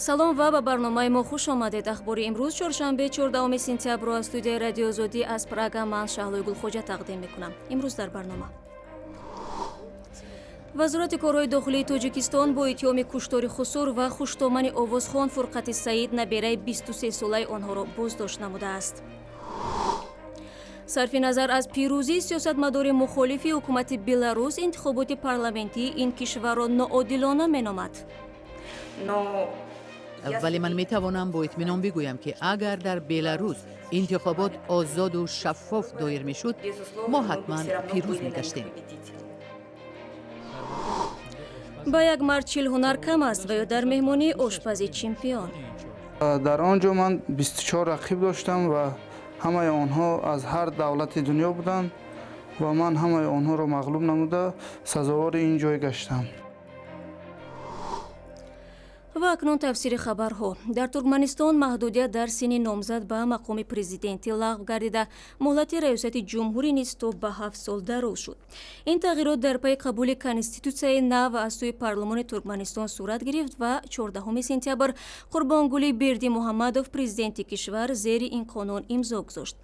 салом ва ба барномаи мо хуш омадед. ахбори имрӯз чоршанбе 14 сентябр аз студияи радио Озодӣ аз Прага ман Шаҳлои Гулхоҷа тақдим мекунам. имрӯз дар барнома вазорати корҳои дохилии Тоҷикистон бо иттиҳоми куштори Хусур ва хуштомани Овозхон Фурқати Саид набераи 23 солаи онҳоро боздошт намудааст. сарфи назар аз пирӯзии сиёсатмадори мухолифи ҳукумати Беларус интихоботи парламентии ин кишварро ноодилона меномад. ولی من میتوانم با اطمینان بگویم که اگر در بلاروس انتخابات آزاد و شفاف دایر میشد ما حتما پیروز میگشتیم. با یک مرد 40 هنر کم است و یا در مهمانی آشپزی چمپیون. در آنجا من 24 رقیب داشتم و همه آنها از هر دولت دنیا بودند و من همه آنها را مغلوب نموده سزاوار این جای گشتم. ва акнун тафсири хабарҳо. дар Туркманистон маҳдудият дар синни номзад ба мақоми президентӣ лағв гардида муҳлати раёсати ҷумҳурӣ низ то ба 7 сол дароз шуд. ин тағйирот дар пайи қабули конститутсияи нав аз сӯи парлумони Туркманистон сурат гирифт ва 14 сентябр Қурбонгулӣ Бердимуҳаммадов президенти кишвар зери ин қонун имзо гузошт.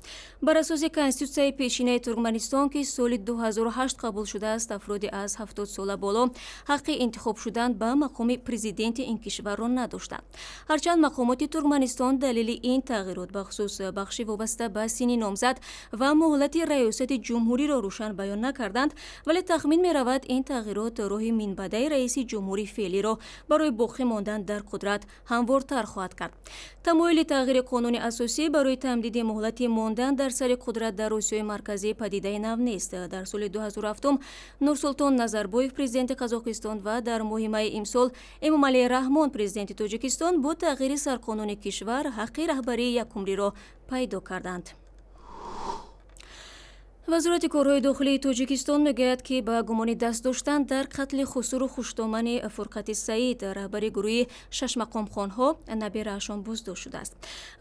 бар асоси конститутсияи пешинаи Туркманистон ки соли 2008 қабул шудааст, афроди аз 70 сола боло ҳаққи интихоб шудан ба мақоми президенти ин кишвар надоштанд. ҳарчанд мақомоти Туркманистон далели ин тағйирот бахусус бахши вобаста ба синни номзад ва муҳлати раёсати ҷумҳуриро рӯшан баён накарданд, вале тахмин меравад ин тағйирот роҳи минбадаи раиси ҷумҳури феълиро барои боқӣ мондан дар қудрат ҳамвортар хоҳад кард. тамоили тағйири қонуни асосӣ барои тамдиди муҳлати мондан дар сари қудрат дар Осиёи марказӣ падидаи нав нест. дар соли 2007 Нурсултон Назарбоев президенти Қазоқистон ва дар моҳи майи имсол Эмомалӣ Раҳмон президенти Тоҷикистон бо тағйири сарқонуни кишвар ҳаққи раҳбарии якумриро пайдо карданд. вазорати корҳои дохилии Тоҷикистон мегӯяд ки ба гумони даст доштан дар қатли Хусуру хуштомани Фурқати Саид раҳбари гурӯҳи Шашмақомхонҳо набераашон боздошт шудааст.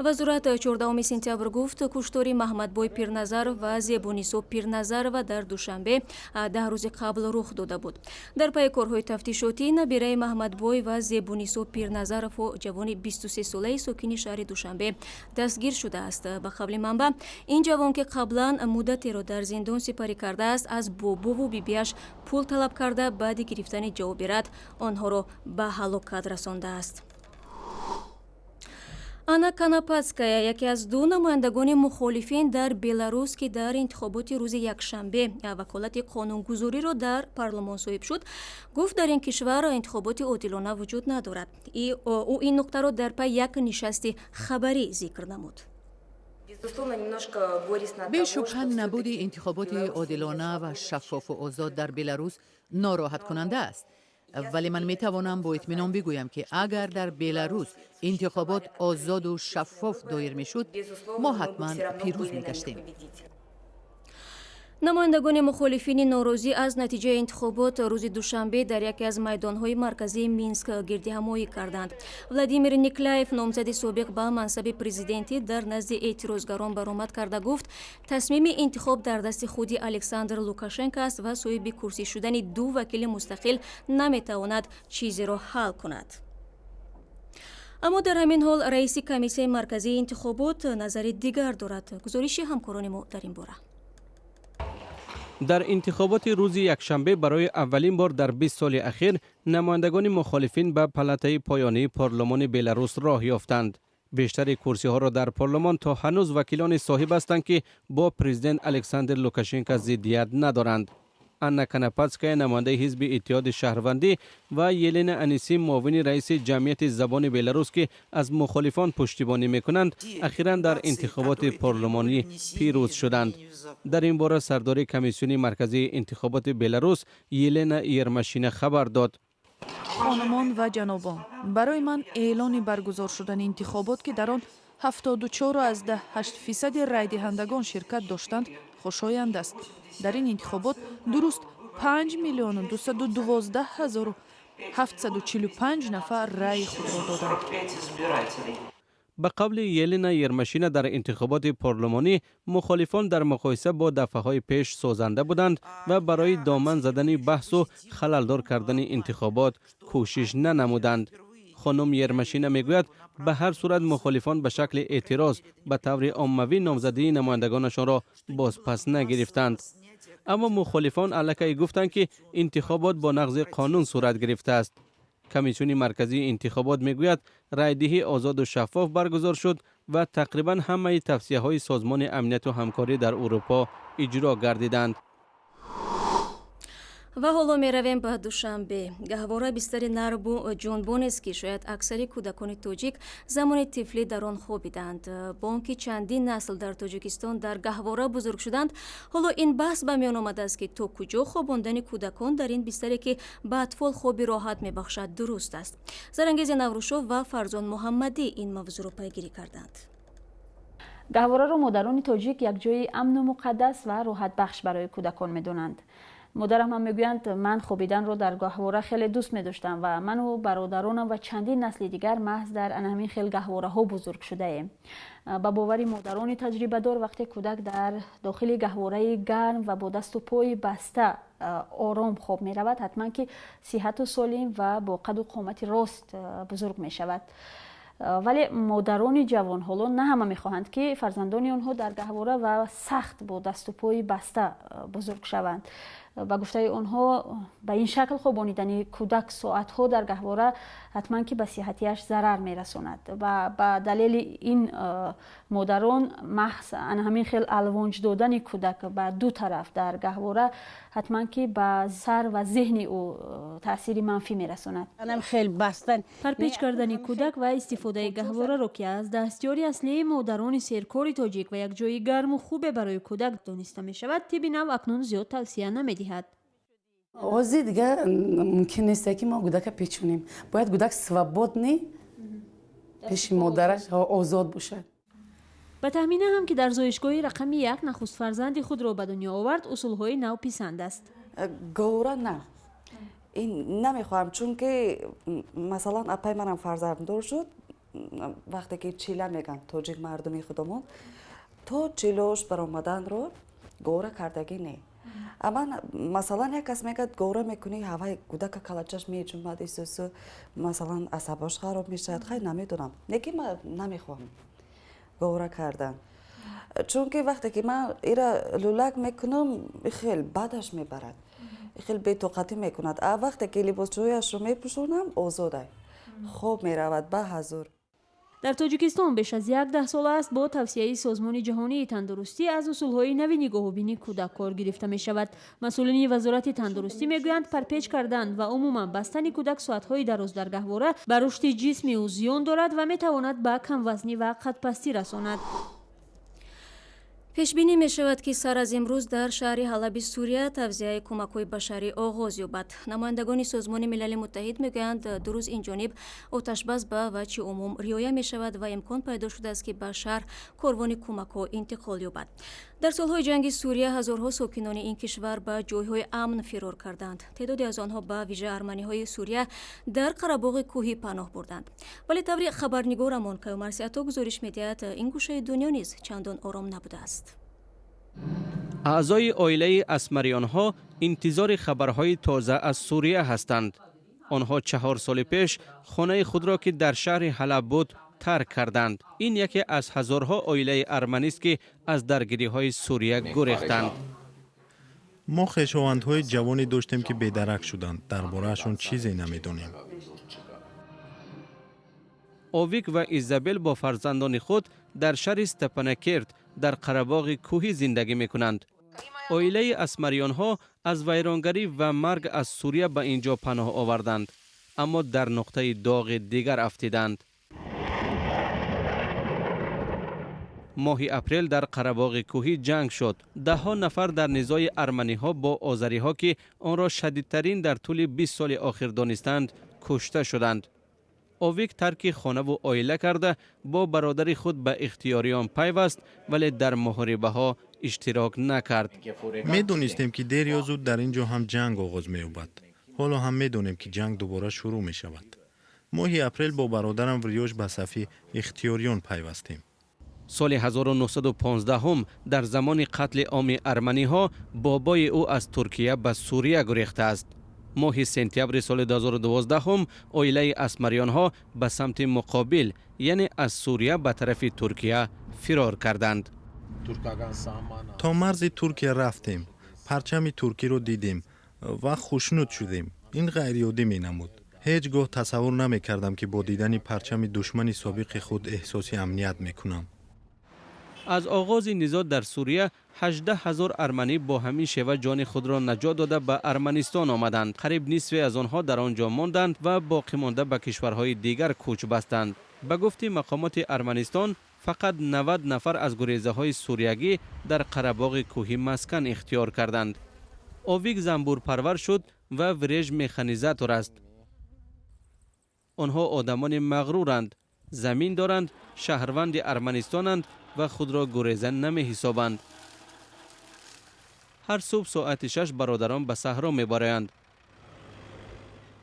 вазорат 14 сентябр гуфт куштори Маҳмадбой Пирназаров ва Зебунисо Пирназарова дар душанбе 10 рӯзи қабл рух дода буд. дар пайи корҳои тафтишотӣ набераи Маҳмадбой ва Зебунисо Пирназарову ҷавони 23 солаи сокини шаҳри Душанбе дастгир шудааст. ба қавли манба ин ҷавон ки қаблан муддатеро дар зиндон сипарӣ кардааст, аз бобову бибиаш пул талаб карда баъди гирифтани ҷавоби рад онҳоро ба ҳалокат расондааст. Анна Канапатская, яке аз ду намояндагони мухолифин дар Беларус ки дар интихоботи рӯзи якшанбе ваколати қонунгузориро дар парлумон соҳиб шуд, гуфт дар ин кишвар интихоботи одилона вуҷуд надорад. ӯ ин нуқтаро дар пай як нишасти хабарӣ зикр намуд. بی‌شبهه نبود انتخابات عادلانه و شفاف و آزاد در بلاروس ناراحت کننده است. ولی من میتوانم با اطمینان بگویم که اگر در بلاروس انتخابات آزاد و شفاف دایر میشد ما حتما پیروز میگشتیم. намояндагони мухолифини норозӣ аз натиҷаи интихобот рӯзи душанбе дар яке аз майдонҳои марказии Минск гирдиҳамоӣ карданд. Владимир Никлаев, номзади собиқ ба мансаби президентӣ, дар назди эътирозгарон баромад карда гуфт тасмими интихоб дар дасти худи Александр Лукашенко аст ва соҳиби курсӣ шудани ду вакили мустақил наметавонад чизеро ҳал кунад. аммо дар ҳамин ҳол раиси комиссияи марказии интихобот назари дигар дорад. гузориши ҳамкорони мо дар ин бора. در انتخابات روز یکشنبه برای اولین بار در 20 سال اخیر نمایندگان مخالفین به پلته پایانی پارلمان بلاروس راه یافتند. بیشتر کرسی ها را در پارلمان تا هنوز وکیلان صاحب هستند که با پرزیدنت الکساندر لوکاشنکو ضدیت ندارند. آنا کاناپاتسکایا نماینده حزب اتحاد شهروندی و یلنا انیسی معاون رئیس جمعیت زبان بلاروس که از مخالفان پشتیبانی میکنند اخیراً در انتخابات پارلمانی پیروز شدند. در این باره سردار کمیسیون مرکزی انتخابات بلاروس یلنا یرمشین خبر داد. خانمان و جنابان، برای من اعلان برگزار شدن انتخابات که در آن 74 از 8% رای دهندگان شرکت داشتند خوشایند است. در این انتخابات درست 5,212,745 نفر رای خود را دادند. به قول یلنا یرمشین در انتخابات پارلمانی مخالفان در مقایسه با دفعه‌های پیش سازنده بودند و برای دامن زدن بحث و خللدار کردن انتخابات کوشش ننمودند. خانم یرمشینه میگوید به هر صورت مخالفان به شکل اعتراض به طور عمومی نامزدی نمایندگانشان را بازپس نگرفتند. اما مخالفان علیه گفتند که انتخابات با نقض قانون صورت گرفته است. کمیسیون مرکزی انتخابات میگوید رایدهی آزاد و شفاف برگزار شد و تقریبا همه توصیه‌های سازمان امنیت و همکاری در اروپا اجرا گردیدند. و حالا می رویم به دوشنبه. گهواره بستر نرب جنبان است که شاید اکثر کودکان تاجیک زمان طفلی در آن خوابیدند. با آنکه چندین نسل در تاجیکستان در گهواره بزرگ شدند، حالا این بحث به میان آمده است که تا کجا خواباندن کودکان در این بستری که به اطفال خوابی راحت می بخشد درست است. زرانگیز نوروشو و فرزان محمدی این موضوع را پیگیری کردند. گهواره را مادران تاجیک یک جای امن و مقدس و راحت بخش برای کودکان می دانند. مادرم هم میگویند من خوابیدن رو در گهواره خیلی دوست می داشتم و من و برادرانم و چندین نسل دیگر محض در همین خیل گهواره ها بزرگ شده ایم. با باوری مادران تجربه دار وقتی کودک در داخل گهواره گرم و با دست و پای بسته آرام خواب می رود، حتما که صحت و سالم و با قد و قامت راست بزرگ می شود. ولی مادران جوان حالا نه همه میخواهند که فرزندان آنها در گهواره و سخت با دست و پای بسته بزرگ شوند. و گفته آنها به این شکل خوابانیدن کودک ساعتها در گهواره حتما که به صحتیش ضرر میرساند و به دلیل این مادران محض همین خیل الوانج دادن کودک به دو طرف در گهواره حتما که به سر و ذهن او تاثیر منفی میرساند. پرپیچ کردن کودک و استفاده گهواره را که از دستیاری اصلی مادران سرکار تاجیک و یک جای گرم و خوب برای کودک دانسته می شود، طب نو اکنون زیاد توصیه نمی‌دهد. آزی دیگه ممکن نیست که ما کودک پیچونیم. باید کودک свободný پیش مادرش آزاد باشد. به تخمین هم که در زایشگاه رقم 1 نخست فرزند خود را به دنیا آورد، اصولهای نو پسند است. گوره نه. این نمیخوام چون که مثلا اپای منم فرزنددار شد وقتی که چیله میگن تاجیک مردمی خودمون تو چیلوش برآمدن رو گوره کردگی نه. اما مثلا یک کس میگه گوره میکنی هوای کودک کلچش میجومد ایسوسو مثلا عصباش خراب میشه. خیلی نمیدونم نگی من نمیخوام گوره کردن چون که وقتی که من ایره لولک میکنم خیلی بدش میبرد خیلی بی‌طاقتی میکند. وقتی که لباسشویش رو میپوشونم آزاده خوب میرود به حضور. در تاجیکستان بیش از 10 سال است با توصیه سازمان جهانی تندرستی از اصولهای نوی نگاهبینی کودک کار گرفته می شود. مسئولین وزارت تندرستی میگویند پرپیچ کردن و عموما بستن کودک ساعتهای دراز در گهواره بر رشد جسمی او زیان دارد و می تواند به کم وزنی و قدپستی رساند. پیش بینی می شود که سر از امروز در شهر حلب سوریه توزیع کمک‌های بشری آغاز یابد. نمایندگان سازمان ملل متحد میگویند دو روز این جانب آتشبس به وجه عموم رعایت می شود و امکان پیدا شده است که به شهر کاروان کمک‌ها انتقال یابد. در سالهای جنگ سوریه هزارها ساکنان این کشور به جایهای امن فرار کردند. تعدادی از آنها به ویژه ارمنی‌های سوریه در قره‌باغ کوهی پناه بردند. ولی طوری خبرنگارمان که مرسیاتا گزارش می‌دهد این گوشه دنیا نیز چندان آرام نبوده است. اعضای عائله اسمریان ها انتظار خبرهای تازه از سوریه هستند. آنها 4 سال پیش خانه خود را که در شهر حلب بود ترک کردند. این یکی از هزارها عائله ارمنی است که از درگیری های سوریه گریختند. ما خویشاوندهای جوانی داشتیم که بی‌درک شدند. درباره‌شون چیزی نمی‌دونیم. اویک و ایزابل با فرزندان خود در شهر استپانکرت در قره‌باغ کوهی زندگی می‌کنند. عائله اسمریان ها از ویرانگری و مرگ از سوریه به اینجا پناه آوردند، اما در نقطه داغ دیگر افتیدند. ماه اپریل در قره‌باغ کوهی جنگ شد. 10 نفر در نزاع ارمنی ها با آذری ها که آن را شدیدترین در طول 20 سال اخیر دانستند کشته شدند. اویک ترک خانه و عائله کرده با برادر خود به اختیاریان پیوست ولی در محاربه ها اشتراک نکرد. میدونستیم که دیر یا زود در اینجا هم جنگ آغاز می‌یابد. حالا هم میدونیم که جنگ دوباره شروع می شود. ماه اپریل با برادرم وریوش به صف اختیاریان پیوستیم. سال 1915 هم در زمان قتل عام ارمنی ها بابای او از ترکیه به سوریه گریخته است. ماه سپتامبر سال 2012 هم اویله اسمریان ها به سمت مقابل یعنی از سوریه به طرف ترکیه فرار کردند. تا مرز ترکیه رفتیم. پرچم ترکی رو دیدیم و خوشنود شدیم. این غیرعادی می نمود. هیچگاه تصور نمی کردم که با دیدن پرچم دشمن سابق خود احساس امنیت می کنم. از آغاز نزاع در سوریه 18,000 ارمنی با همین شیوه جان خود را نجات داده به ارمنستان آمدند. قریب نصف از آنها در آنجا ماندند و باقی مانده به کشورهای دیگر کوچ بستند. به گفته مقامات ارمنستان فقط 90 نفر از گریزه های سوریگی در قره‌باغ کوهی مسکن اختیار کردند. اویک زنبور پرور شد و وریج مکانیزاتور است. آنها آدمان مغرورند، زمین دارند، شهروند ارمنستانند و خود را گریزن نمی حسابند. هر صبح ساعت 6 برادران به صحرا می برایند.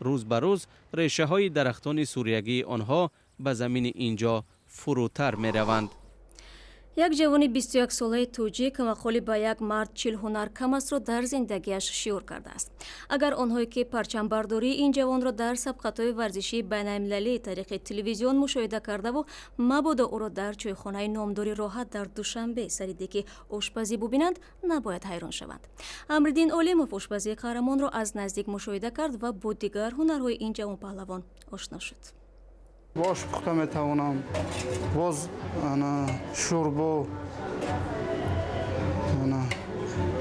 روز به روز ریشه های درختان سوریگی آنها به زمین اینجا فروتر می روند. یک جوان 21 ساله توجیک مقالی به یک مرد 40 هنر کم است را در زندگیش شیور کرده است. اگر آنهایی که پرچم برداری این جوان را در سبقت‌های ورزشی بین‌المللی طریق تلویزیون مشاهده کرده و مبادا او را در چایخانه نامداری راحت در دوشنبه سریدکی آشپزی ببینند نباید حیران شوند. امردین علیموف آشپزی قهرمان را از نزدیک مشاهده کرد و با دیگر هنرهای این جوان پهلوان آشنا شد. واش پخته میتوانم، باز شوربا،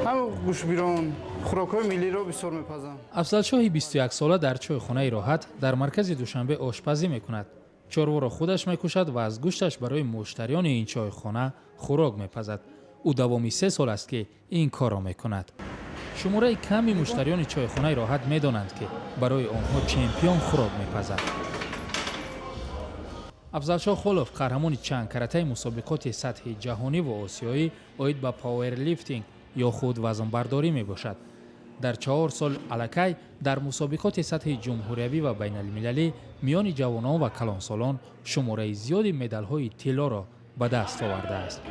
همه گوشتبیران، خوراک‌های ملی را بسیار میپزم. افضلشاه 21 ساله در چایخانه راحت در مرکز دوشنبه آشپزی میکند. چاروا را خودش میکشد و از گوشتش برای مشتریان این چایخانه خوراک میپزد. او دوامی 3 سال است که این کار را میکند. شماره کمی مشتریان چایخانه راحت میدانند که برای آنها چمپیون خوراک میپزد. افضلشاه خولوف قهرمان چند کرته مسابقات سطح جهانی و آسیایی اوید به پاور لیفتینگ یا خود وزن برداری می باشد. در 4 سال الکی در مسابقات سطح جمهوری و بین المللی میان جوانان و کلانسالان شماره زیادی مدال های طلا را به دست آورده است.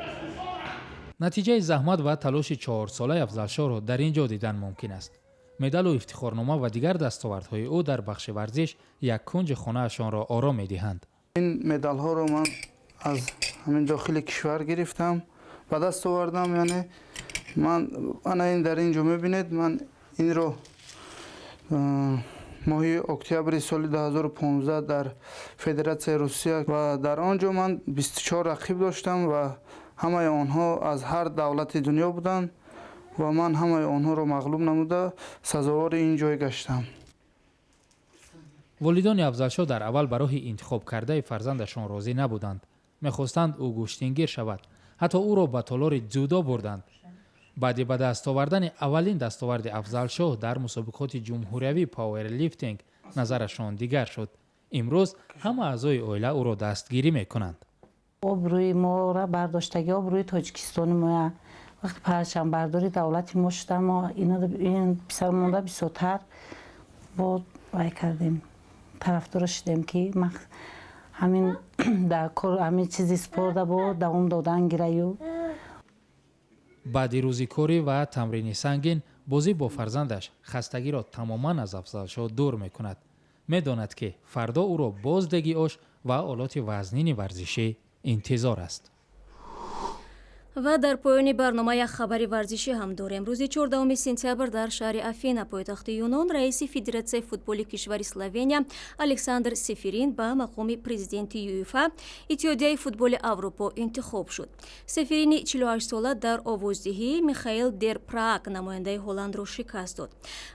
نتیجه زحمت و تلاش 4 ساله افضلشاه را در اینجا دیدن ممکن است. مدال و افتخارنامه و دیگر دستاوردهای او در بخش ورزش یک کنج خانه‌شان را آرام می‌دهند. این مدال ها رو من از همین داخل کشور گرفتم و دست آوردم. یعنی من این در اینجا میبینید، من این رو ماه اکتبر سال 2015 در فدراسیون روسیه و در آنجا من 24 رقیب داشتم و همه آنها از هر دولت دنیا بودند و من همه آنها رو مغلوب نموده سزاوار این جای گشتم. والدان افضلشاه در اول برای انتخاب کرده فرزندشان راضی نبودند. می‌خواستند او گشتنگیر شود. حتی او را به تالار جودو بردند. بعد به دست آوردن اولین دستاورد افضلشاه در مسابقات جمهوری پاور لیفتینگ نظرشان دیگر شد. امروز همه اعضای عائله او را دستگیری می‌کنند. آبروی ما را برداشتگی آبروی تاجیکستان ما وقتی پرچم برداری دولت ما شدن ما این پسر مونده بسیارتر با وای کردیم طرفدار شدیم که همین در کار همین چیزی سپرده با دوام دادن گیریو. بعد روزی کاری و تمرین سنگین بازی با فرزندش خستگی را تماما از افضلشاه دور میکند. میداند که فردا او را بازدگی آش و آلات وزنین ورزشی انتظار است. و در پایان برنامه یک خبری ورزشی هم داریم. روز 14 سپتامبر در شهر افینا پایتخت یونان رئیس فدراسیون فوتبال کشور اسلوونیا الکساندر سفرین به مقام پرزیدنت یوفا اتحادیه فوتبال اروپا انتخاب شد. سفرین 48 ساله در آوازدهی میخائیل در پراگ نماینده هلند را شکست داد.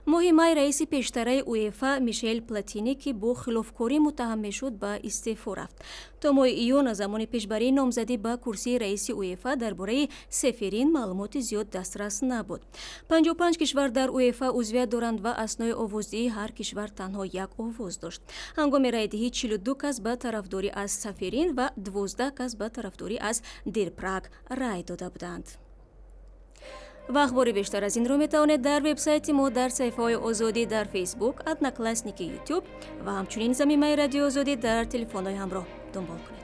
ماه می رئیس پیشتره یوفا میشل پلاتینی که با خلافکاری متهم میشد به استعفا رفت. تا ماه ایون زمان پیش برای نامزدی به کرسی رئیس یوفا درباره سفرین معلومات زیاد دسترس نبود. 55 کشور در یوفا عضویت دارند و اثنای آوازدهی هر کشور تنها یک آواز داشت. هنگام رایدهی 42 کس به طرفداری از سفرین و 12 کس به طرفداری از در پراگ رای داده بودند. و اخبار بیشتر از این رو میتوانید در وبسایت ما در صفحه های آزادی در فیسبوک ادناکلاسنیک یوتیوب و همچنین زمینه رادیو آزادی در تلفن های همراه دنبال کنید.